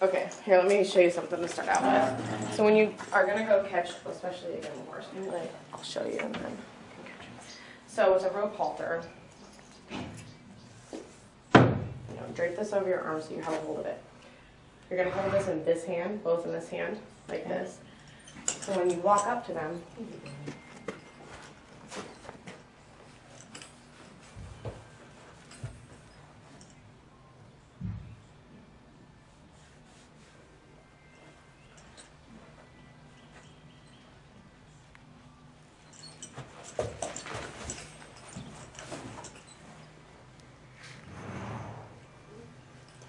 Okay, here, let me show you something to start out with. So when you are going to go catch, especially again the horse, I'll show you and then you can catch it. So with a rope halter, drape this over your arm so you have a hold of it. You're going to hold this in this hand, both in this hand, like this. So when you walk up to them,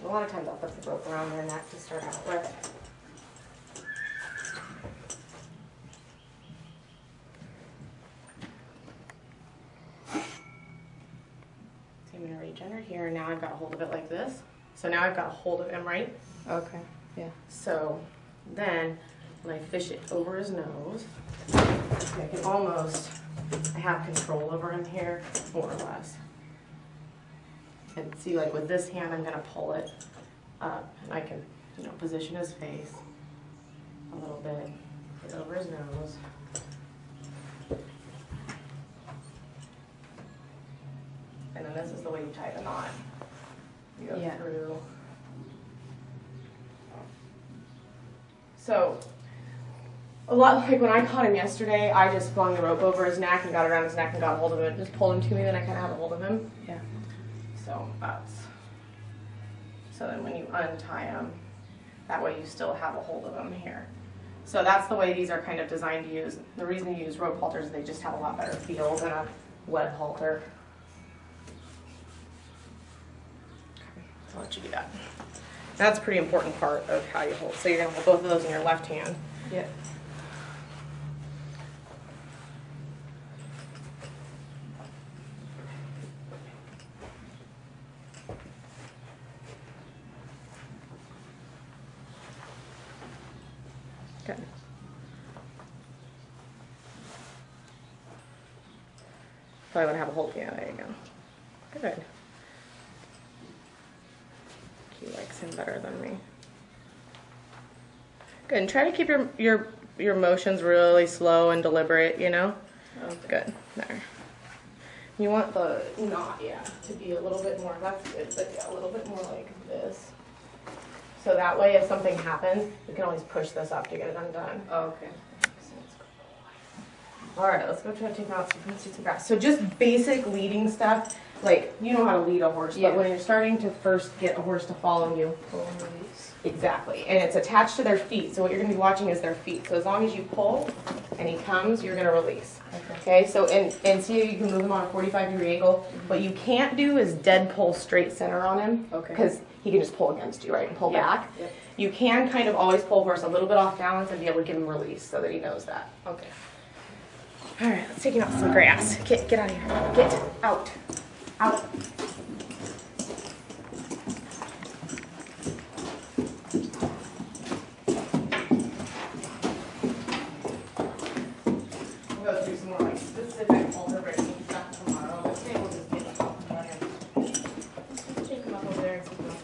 a lot of times I'll put the rope around their neck to start out with. So I'm going to reach under here, and now I've got a hold of it like this. So now I've got a hold of him, right? Okay, yeah. So then when I fish it over his nose, I can almost, I have control over him here, more or less. And see, like with this hand, I'm going to pull it up, and I can, position his face a little bit, get over his nose. And then this is the way you tie the knot. You go through. So, a lot like when I caught him yesterday, I just flung the rope over his neck and got around his neck and got a hold of him. Just pulled him to me, then I kind of had a hold of him. Yeah. So then when you untie them, that way you still have a hold of them here. So that's the way these are kind of designed to use. The reason you use rope halters is they just have a lot better feel than a web halter. Okay, so I'll let you do that. That's a pretty important part of how you hold. So you're going to hold both of those in your left hand. Yeah. Good. Probably want to have a hold. Yeah, there you go. Good. He likes him better than me. Good. And try to keep your motions really slow and deliberate, Okay. Good. There. You want the knot, to be a little bit more, that's good, but a little bit more like this. So that way, if something happens, you can always push this up to get it undone. Oh, okay. All right, let's go try to take out some grass. So just basic leading stuff, like you know how to lead a horse, but when you're starting to first get a horse to follow you, pull and release. Exactly, and it's attached to their feet. So what you're going to be watching is their feet. So as long as you pull and he comes, you're going to release. Okay. So and see you can move him on a 45-degree angle. What you can't do is dead pull straight center on him. Okay. Because he can just pull against you, right, and pull back. Yep. You can kind of always pull horse a little bit off balance and be able to give him release so that he knows that. Okay. All right, let's take him out some grass. Get out of here. Get out. Out. We'll go through some more like specific halter breaking stuff tomorrow. But today we'll just get him off and let him take him up over there and see him.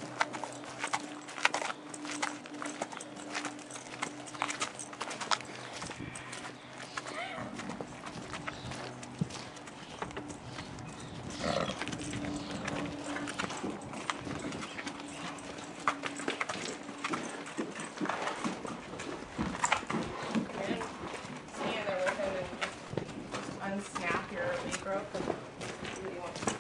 Unsnap your lead rope and see what you want to do.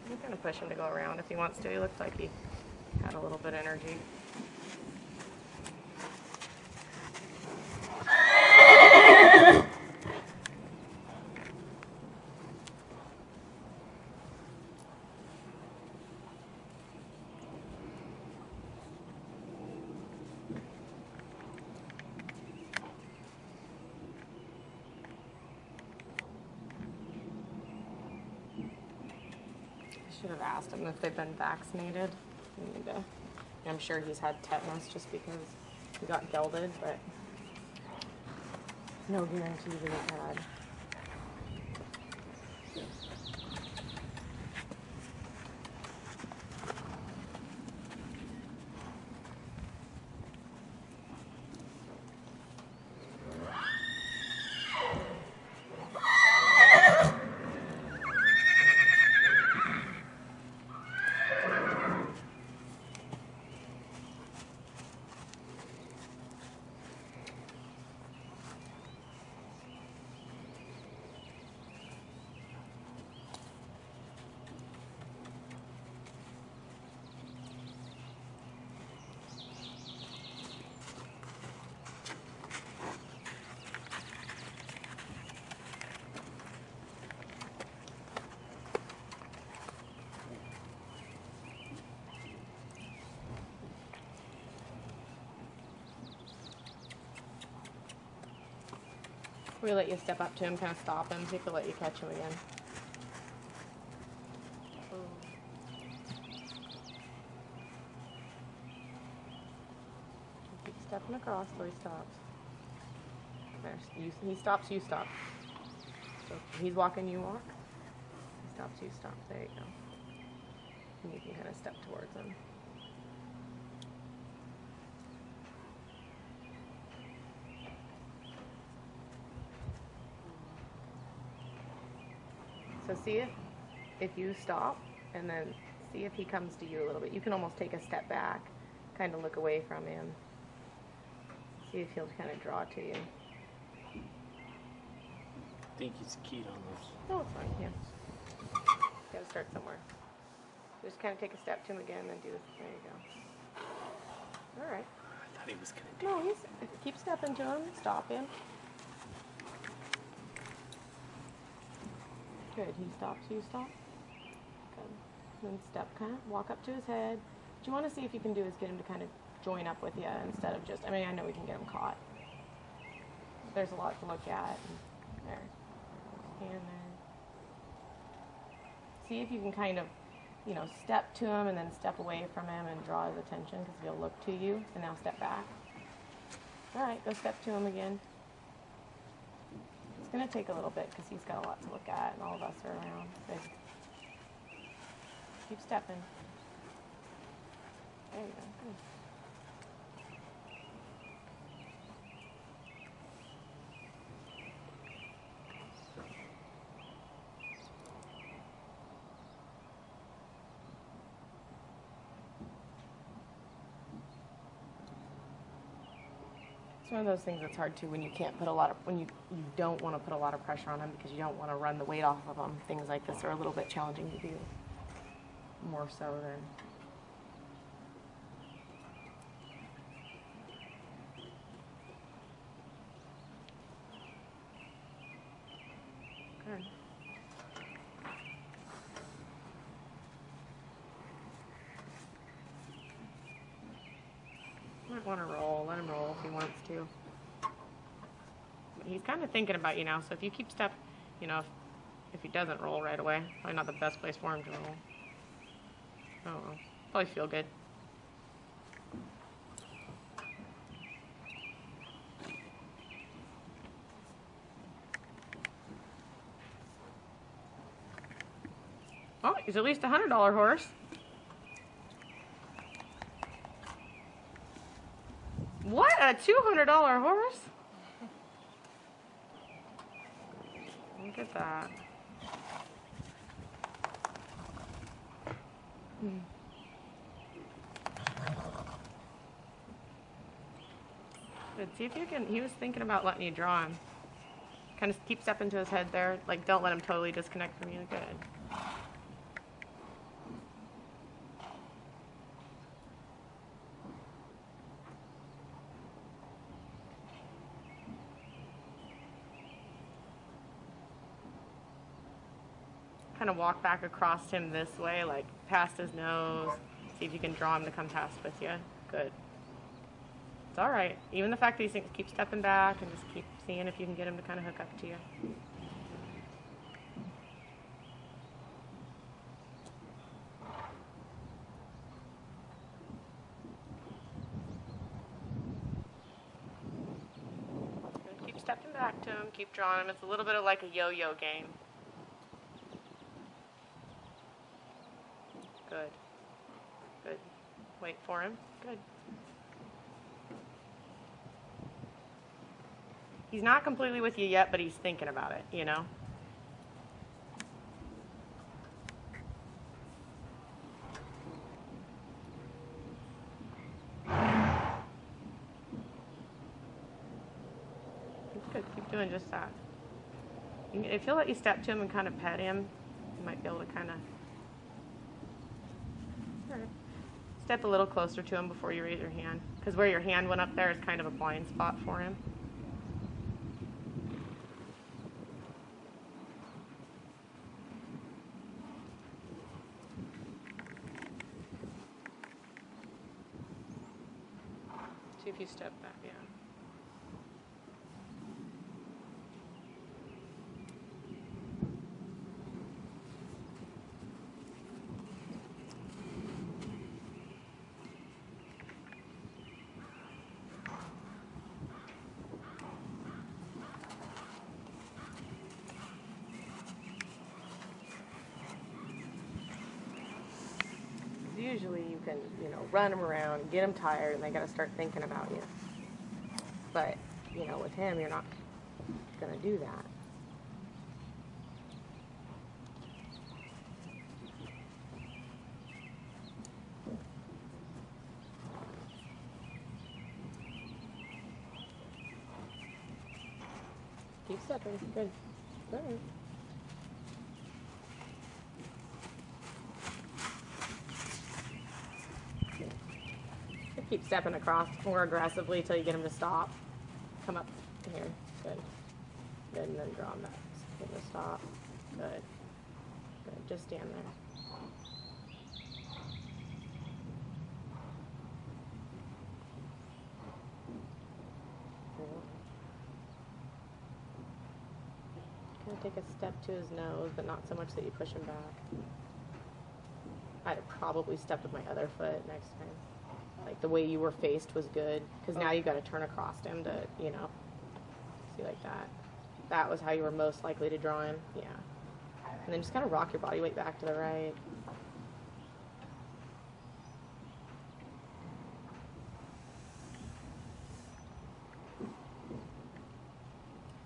I'm going to push him to go around if he wants to. He looks like he had a little bit of energy. Should have asked him if they've been vaccinated. I'm sure he's had tetanus just because he got gelded, but No guarantees in his head. We let you step up to him, kind of stop him, see if he'll let you catch him again. Keep stepping across till he stops. There, he stops, you stop. So if he's walking, you walk. He stops, you stop. There you go. And you can kind of step towards him. So see if you stop, and then see if he comes to you a little bit. You can almost take a step back, kind of look away from him. See if he'll kind of draw to you. I think he's keyed on this. No, it's fine. Yeah. Gotta start somewhere. Just kind of take a step to him again, and do this. There you go. All right. I thought he was gonna do. No, keep stepping to him. Stop him. Good. He stops, you stop. Good. Then step, kind of walk up to his head. What you want to see if you can do is get him to kind of join up with you instead of just, I mean, I know we can get him caught. There's a lot to look at. There. Stand there. See if you can kind of, you know, step to him and then step away from him and draw his attention because he'll look to you. And now step back. All right, go step to him again. It's going to take a little bit because he's got a lot to look at and all of us are around. Good. Keep stepping. There you go. Good. It's one of those things that's hard too when you can't put a lot of, when you don't want to put a lot of pressure on them because you don't want to run the weight off of them. Things like this are a little bit challenging to do. More so than. Good. Might want to roll. Let him roll if he wants to. But he's kind of thinking about you now, so if you keep step, you know, if he doesn't roll right away, probably not the best place for him to roll. Oh well. Probably feel good. Oh, he's at least a $100 horse. What? A $200 horse? Look at that. Good. See if you can. He was thinking about letting you draw him. Kind of keep stepping to his head there. Like, don't let him totally disconnect from you. Good. Kind of walk back across him this way, like past his nose. See if you can draw him to come past with you. Good. It's all right. Even the fact that you keep stepping back and just keep seeing if you can get him to kind of hook up to you. Keep stepping back to him. Keep drawing him. It's a little bit of like a yo-yo game. Good. Good. Wait for him. Good. He's not completely with you yet, but he's thinking about it, you know? Good. Keep doing just that. If he'll let you step to him and kind of pet him, you might be able to kind of step a little closer to him before you raise your hand. Because where your hand went up there is kind of a blind spot for him. See if you step back, yeah. Usually you can, you know, run them around, get them tired, and they got to start thinking about you. But, you know, with him, you're not going to do that. Keep stepping. Good. Good. Keep stepping across more aggressively until you get him to stop. Come up here. Good. Good. And then draw him back. Get him to stop. Good. Good. Just stand there. Kind of take a step to his nose, but not so much that you push him back. I'd have probably stepped with my other foot next time. Like the way you were faced was good, because now you got to turn across him to, you know, see like that. That was how you were most likely to draw him, yeah. And then just kind of rock your body weight back to the right.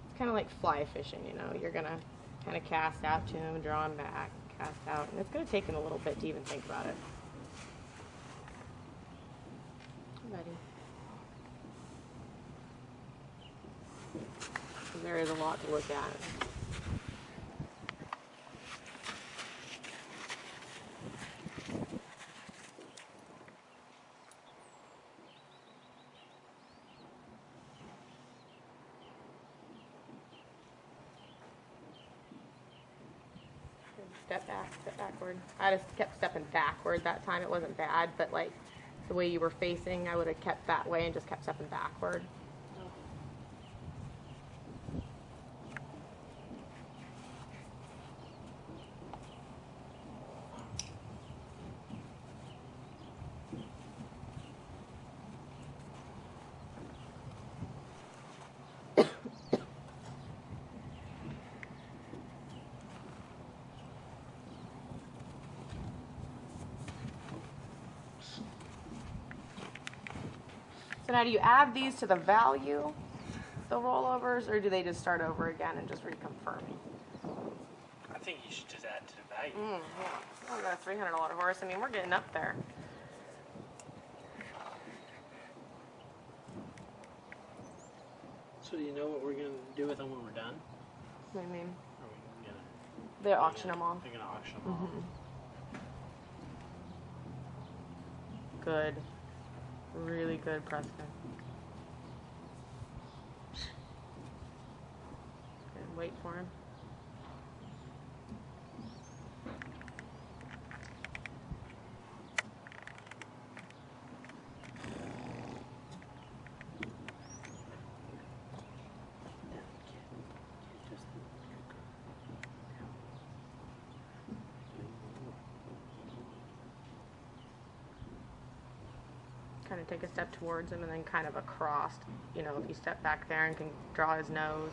It's kind of like fly fishing, you know. You're gonna kind of cast out to him, draw him back, cast out, and it's gonna take him a little bit to even think about it. Ready. There is a lot to look at. Step back, step backward. I just kept stepping backward that time. It wasn't bad, but like the way you were facing, I would have kept that way and just kept stepping backward. So now do you add these to the value, the rollovers, or do they just start over again and just reconfirm? I think you should just add to the value. Yeah. Oh, we got a $300 horse. I mean, we're getting up there. So do you know what we're going to do with them when we're done? What do you mean? Are we gonna, They auction them off. They're going to auction them off. Good. Really good, Preston. Good. Wait for him. Kind of take a step towards him and then kind of across. You know, if you step back there and can draw his nose.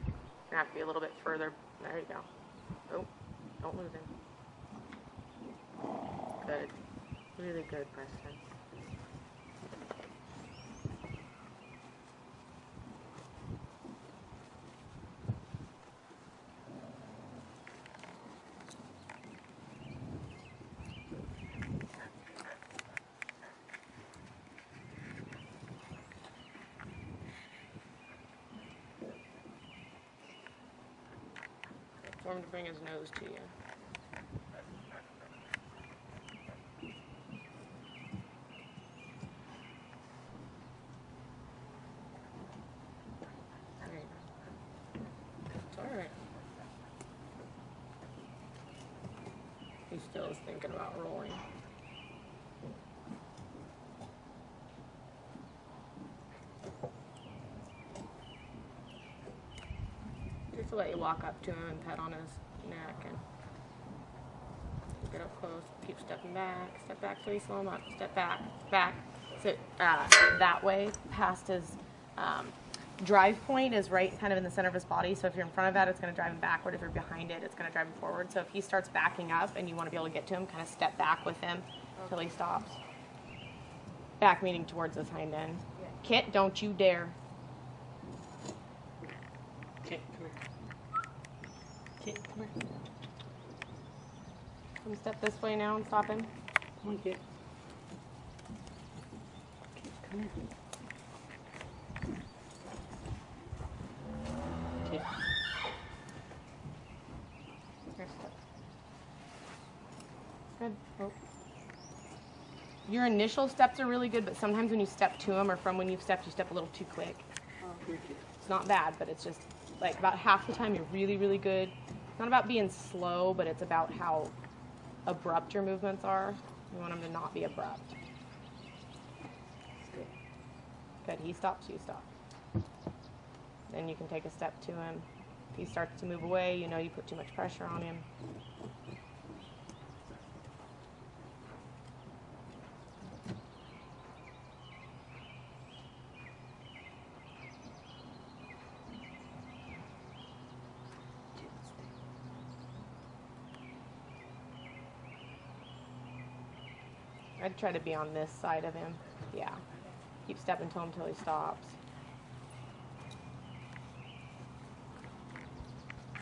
You have to be a little bit further. There you go. Oh, don't lose him. Good. Really good, Preston. For him to bring his nose to you. There you go. It's alright. He still is thinking about rolling. Just to let you walk up to him and pet on his neck and get up close. Keep stepping back. Step back so you slow him up. Step back. Back. So that way, past his drive point is right kind of in the center of his body. So if you're in front of that, it's going to drive him backward. If you're behind it, it's going to drive him forward. So if he starts backing up and you want to be able to get to him, kind of step back with him until he stops. Back meaning towards his hind end. Kit, don't you dare. Kit, come here. Kit, come here. Come step this way now and stop him. Come on, Kit. Kit, come here. Kit. Here, step. Good. Oh. Your initial steps are really good, but sometimes when you step to him or from when you've stepped, you step a little too quick. Oh, here, Kit. It's not bad, but it's just like about half the time you're really, really good. It's not about being slow, but it's about how abrupt your movements are. You want them to not be abrupt. Good. He stops, you stop. Then you can take a step to him. If he starts to move away, you know you put too much pressure on him. I'd try to be on this side of him. Yeah. Keep stepping to him until he stops.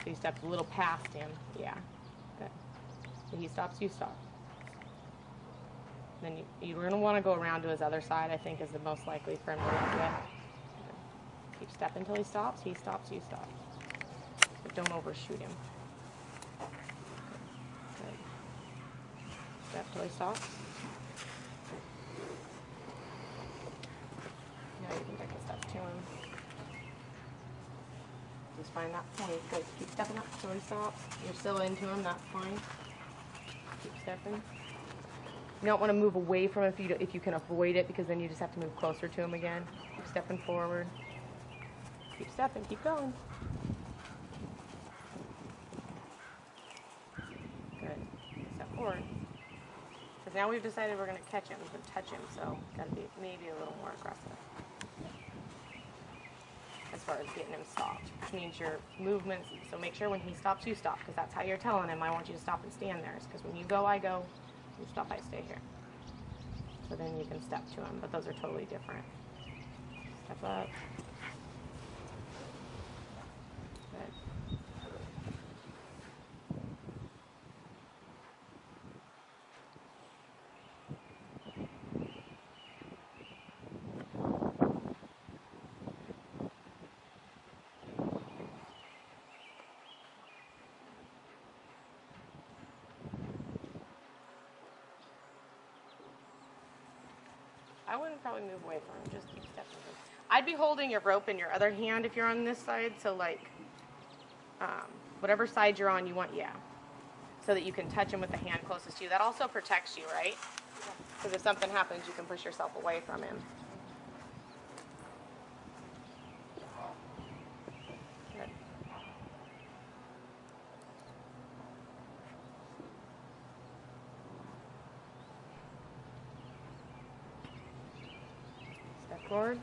So you step a little past him. Yeah. Good. So he stops, you stop. Then you're going to want to go around to his other side, I think, is the most likely for him to let you. Keep stepping until he stops, you stop. But don't overshoot him. Good. Step till he stops. Now you can take a step to him. Just find that point. Good. Keep stepping up till he stops. You're still into him, that's fine. Keep stepping. You don't want to move away from him if you can avoid it, because then you just have to move closer to him again. Keep stepping forward. Keep stepping. Keep going. Good. Step forward. Because now we've decided we're going to catch him and touch him, so got to be maybe a little more aggressive as far as getting him stopped, which means your movements. So make sure when he stops, you stop, because that's how you're telling him, I want you to stop and stand there. Because when you go, I go. You stop, I stay here. So then you can step to him, but those are totally different. Step up. Good. I wouldn't probably move away from him, just keep stepping. I'd be holding your rope in your other hand if you're on this side, so like, whatever side you're on, you want, yeah. So that you can touch him with the hand closest to you. That also protects you, right? Because if something happens, you can push yourself away from him. Good. Forward.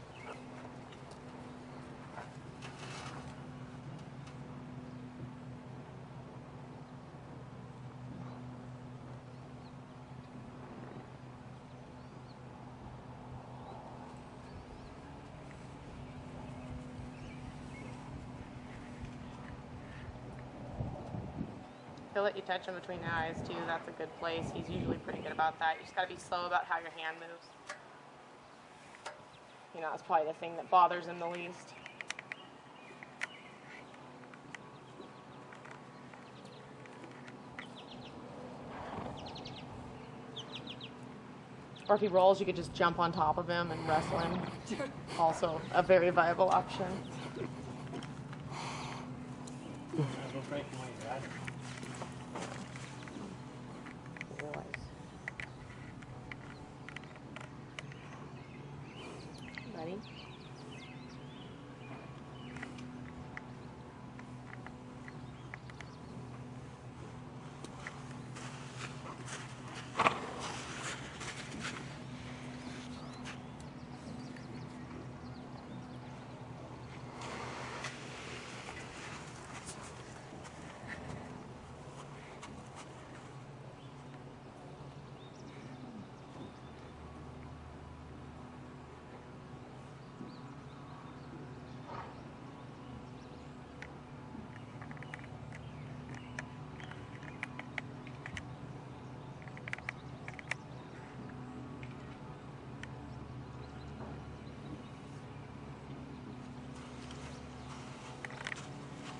He'll let you touch him between the eyes too. That's a good place. He's usually pretty good about that. You just gotta be slow about how your hand moves. You know, that's probably the thing that bothers him the least. Or if he rolls, you could just jump on top of him and wrestle him. Also a very viable option. Ready?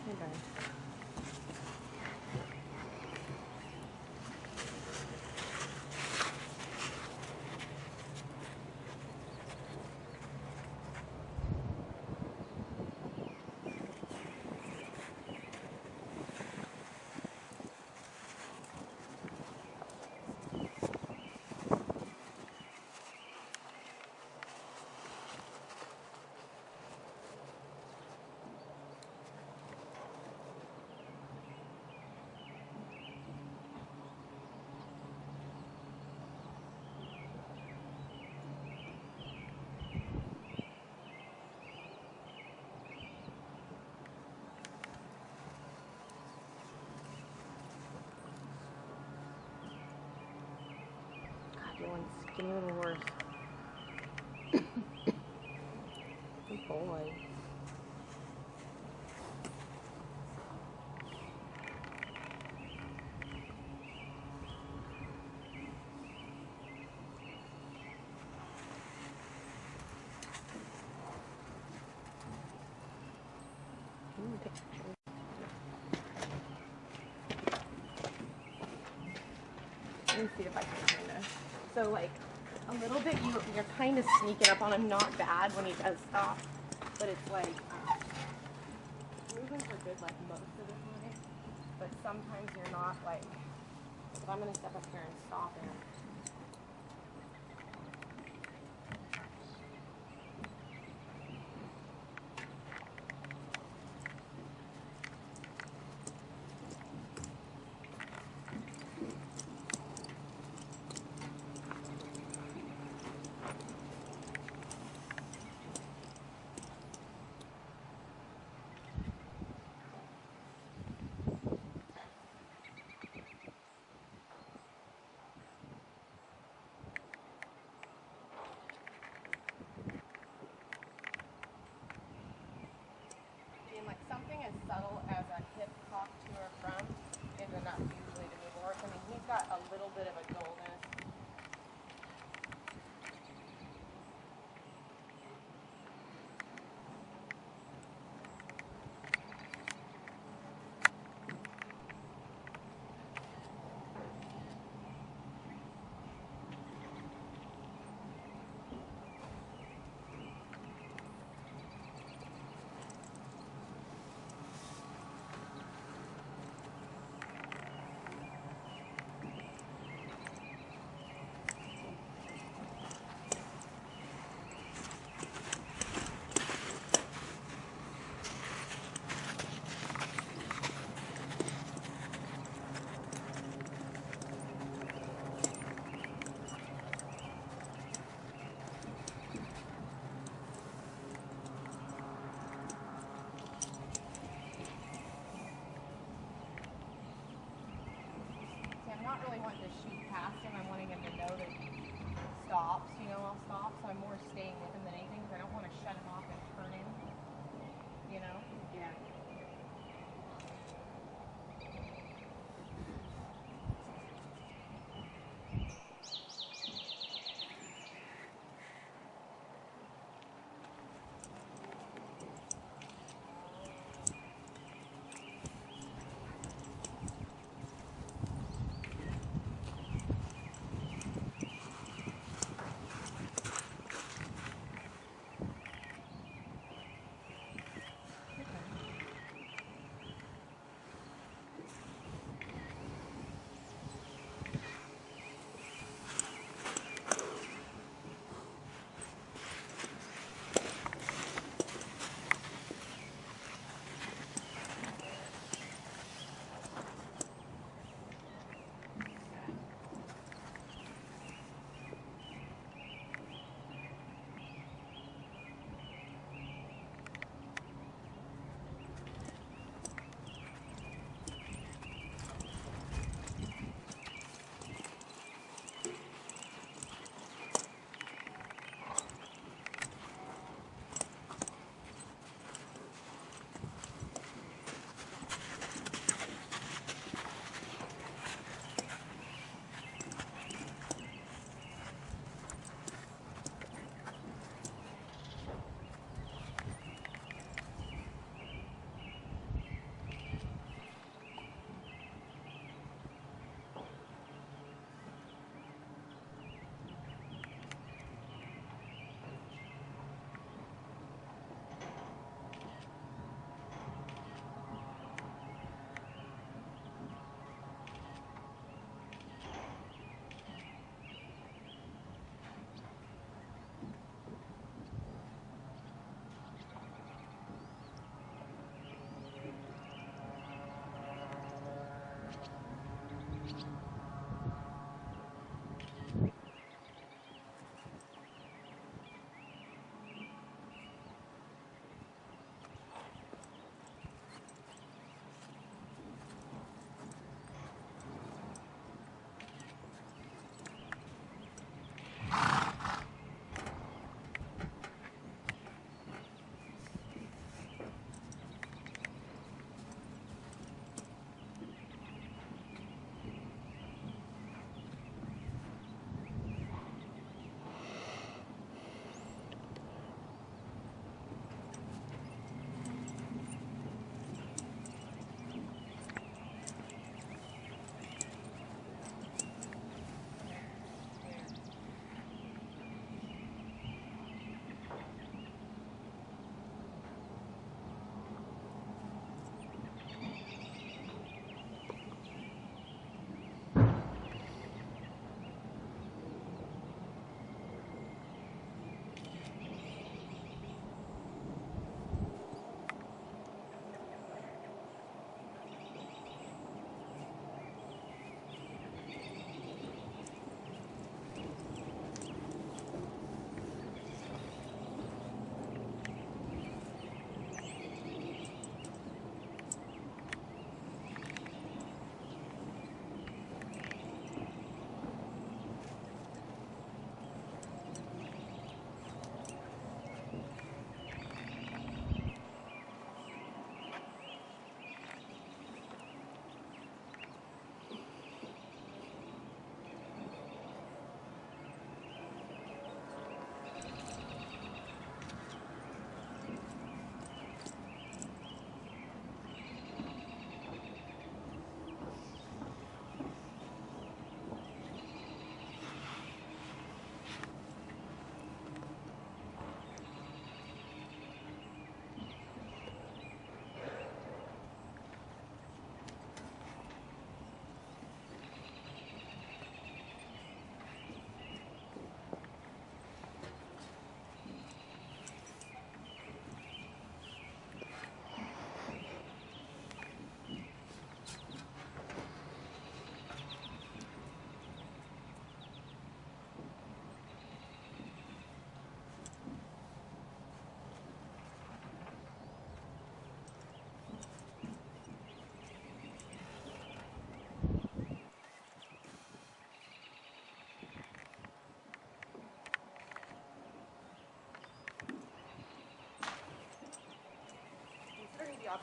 Okay. Your one's getting a little worse. Good boy. Take a picture. Let me see if I can kind of. So like a little bit, you're kind of sneaking up on him. Not bad when he does stop, but it's like movements are good like most of the time. But sometimes you're not like. If I'm gonna step up here and stop him. I'm more staying with him than anything because I don't want to shut him off and turn him, you know? Yeah.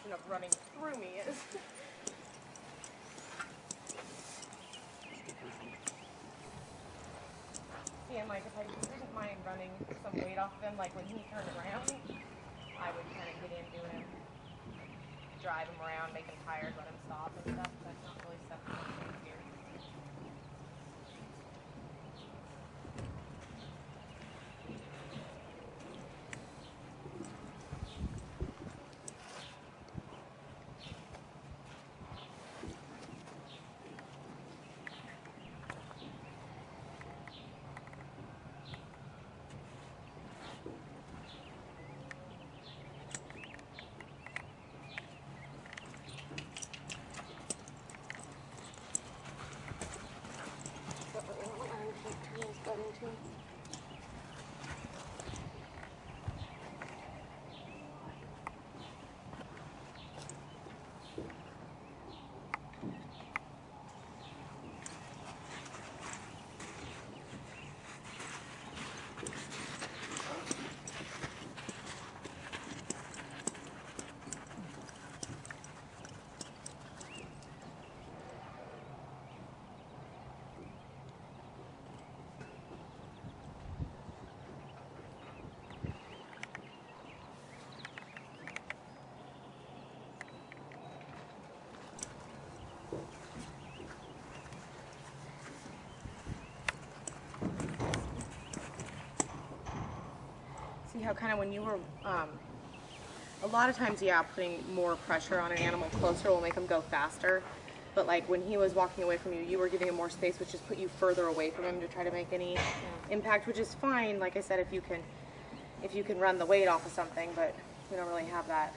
option of running through me is. See, and like if I didn't mind running some weight off of him, like when he turned around, I would kind of get into him, drive him around, make him tired, let him stop and stuff. That's not really stuff I'm doing here. See how kind of when you were, a lot of times, yeah, putting more pressure on an animal closer will make them go faster. But like when he was walking away from you, you were giving him more space, which just put you further away from him to try to make any impact, which is fine. Like I said, if you can run the weight off of something, but we don't really have that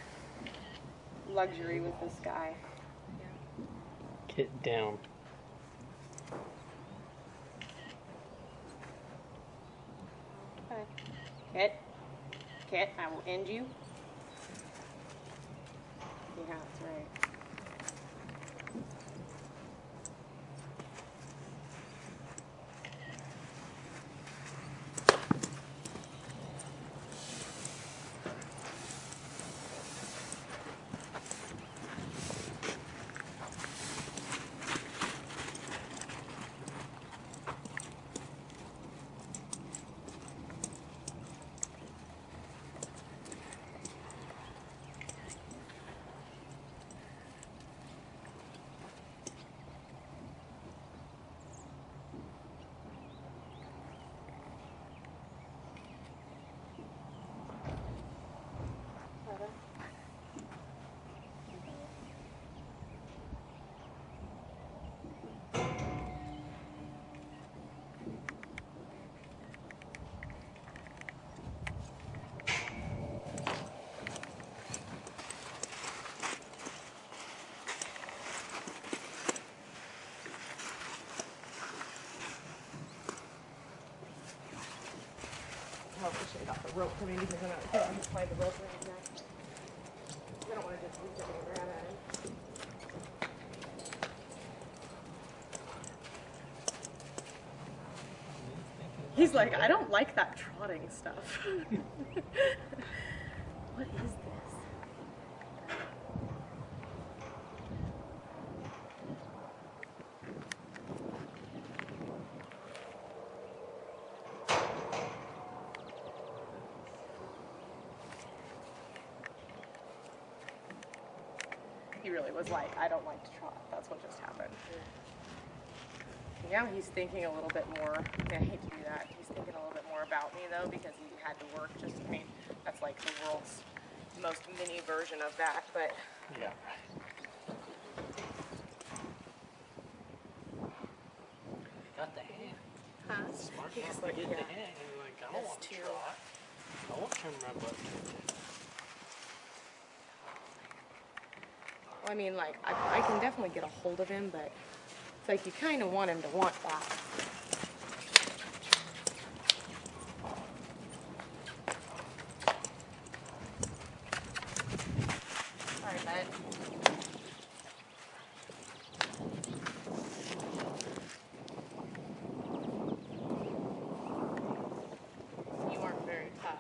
luxury with this guy. Get down. Okay. Kit. Kit, I will end you. Yeah, that's right. I should have got the rope for me because then I couldn't apply the rope right now. I don't want to just reach it and grab at him. He's like, I don't like that trotting stuff. What is this? He really was like, I don't like to trot. That's what just happened. Now he's thinking a little bit more, I hate to do that, he's thinking a little bit more about me though because he had to work just, I mean, that's like the world's most mini version of that, but. Yeah. Got the hand. Huh? Smart He's enough like, to get yeah. the hand. And you're like, I don't That's want to too- trot. I want to turn my butt towards it. Well, I mean, like, I can definitely get a hold of him, but it's like you kind of want him to want that. Sorry, bud. You aren't very tough.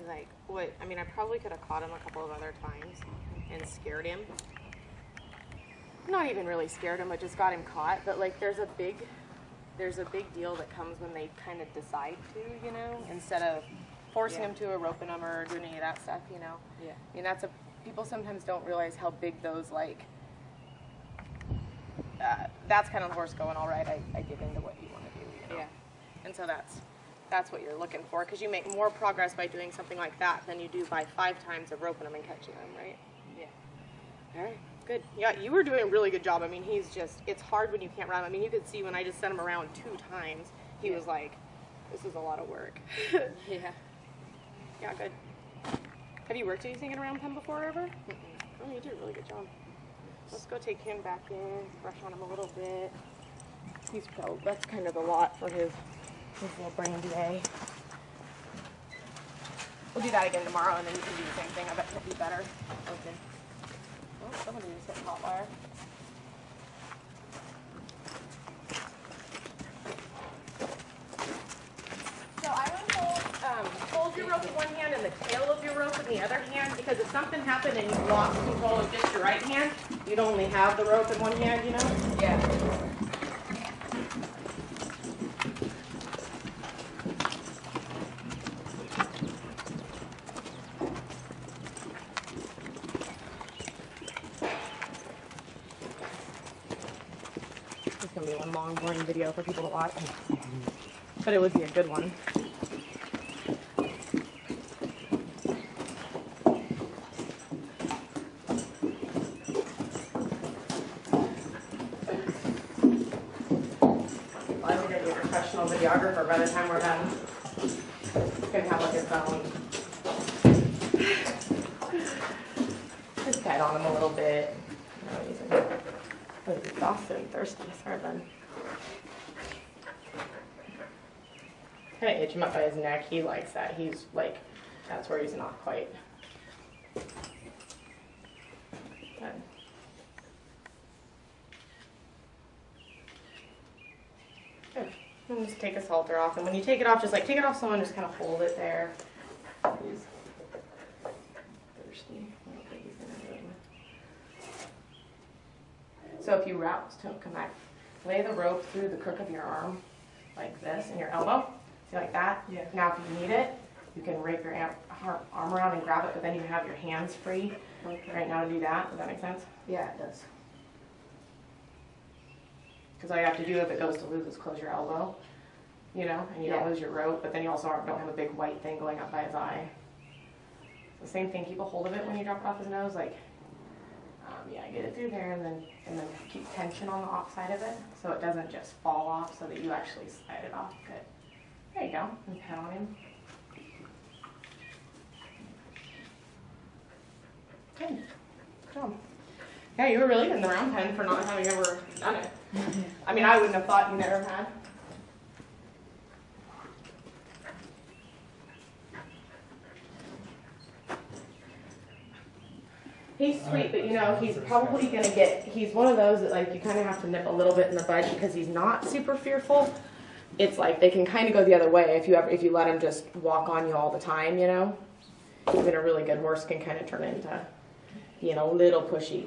like, what, I mean, I probably could have caught him a couple of other times and scared him. Not even really scared him, but just got him caught. But like, there's a big deal that comes when they kind of decide to, you know, instead of forcing them to a roping them or doing any of that stuff, you know. Yeah. I mean, people sometimes don't realize how big those, like, that's kind of the horse going, all right, I give into what you want to do, you know. Yeah. And so that's what you're looking for, because you make more progress by doing something like that than you do by 5 times of roping them and catching them, right? Yeah. All right, good. Yeah, you were doing a really good job. I mean, it's hard when you can't run. I mean, you could see when I just sent him around 2 times, he was like, this is a lot of work. Yeah. Yeah, good. Have you worked anything in a round pen before ever? Oh, you did a really good job. Let's go take him back in, brush on him a little bit. That's kind of a lot for his little brain today. We'll do that again tomorrow, and then you can do the same thing. I bet he'll be better. Okay. Oh, somebody just hit hot wire. So I would hold your rope with one hand and the tail of your rope in the other hand, because if something happened and you lost control of just your right hand, you'd only have the rope in one hand, you know? Yeah. It's going to be one long, boring video for people to watch, but it would be a good one. I think I'd be a professional videographer by the time we're done. He's going to have like his phone. Just guide on him a little bit. He's exhausted and thirsty. Sorry, bud. Kind of itch him up by his neck. He likes that. He's like, that's where he's not quite. Good. Good. And just take his halter off. And when you take it off, just like take it off someone, just kind of hold it there. He's thirsty. I don't think he's gonna do it. So if you rouse, don't come back. Lay the rope through the crook of your arm, like this, and your elbow. See, like that? Yeah. Now, if you need it, you can rape your arm around and grab it, but then you have your hands free right now to do that. Does that make sense? Yeah, it does. Because all you have to do if it goes to lose is close your elbow, you know, and you don't lose your rope, but then you also don't have a big white thing going up by his eye. The same thing, keep a hold of it when you drop it off his nose, like, yeah, get it through there, and then keep tension on the off side of it, so it doesn't just fall off, so that you actually slide it off. Good. There you go. And pet on him. Good. Good job. Yeah, you were really good in the round pen for not having ever done it. I mean, I wouldn't have thought you never had. He's sweet, but you know, he's probably going to he's one of those that like you kind of have to nip a little bit in the bud because he's not super fearful. It's like they can kind of go the other way if you let him just walk on you all the time, you know. Even a really good horse can kind of turn into, you know, a little pushy.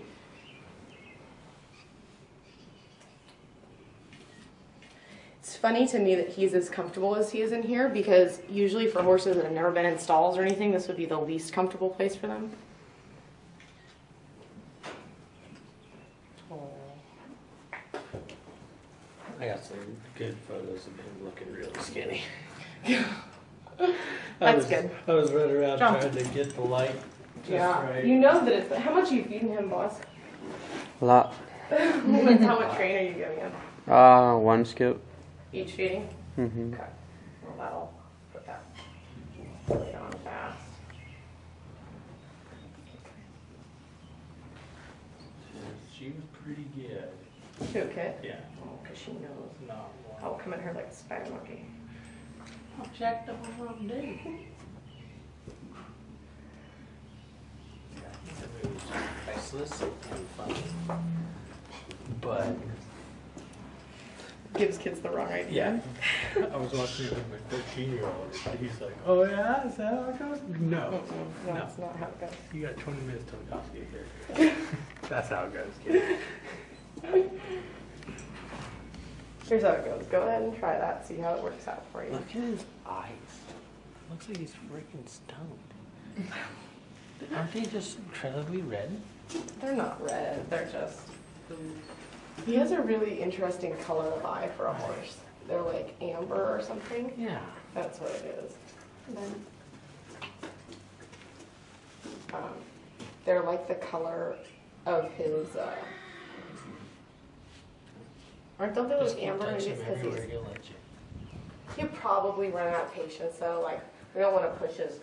It's funny to me that he's as comfortable as he is in here, because usually for horses that have never been in stalls or anything, this would be the least comfortable place for them. I got some good photos of him looking really skinny. That's good. I was running around Jump. trying to get the light just Yeah, right. you know that it's, how much are you feeding him, boss? A lot. How much grain are you giving him? 1 scoop. Each feeding? Mm-hmm. Okay. Well, that'll put that weight on fast. She was pretty good. Who, Kit? Yeah. Oh, because she knows. Not I'll one. come at her like a spider monkey. I checked them one day. It was priceless and fun. But gives kids the wrong idea. Yeah. I was watching it with my 14-year-old. He's like, oh yeah, is that how it goes? No. No, that's not how it goes. You got 20 minutes till the cops get here. That's how it goes, kid. Here's how it goes. Go ahead and try that. See how it works out for you. Look at his eyes. Looks like he's freaking stoned. Aren't they just incredibly red? They're not red. They're just. He has a really interesting color of eye for a horse. They're like amber or something. Yeah. That's what it is. And then, they're like the color of his. Aren't they Just like keep amber? Maybe touching it's him because everywhere he's. he'll let you. He'll probably run out of patience, so like we don't want to push his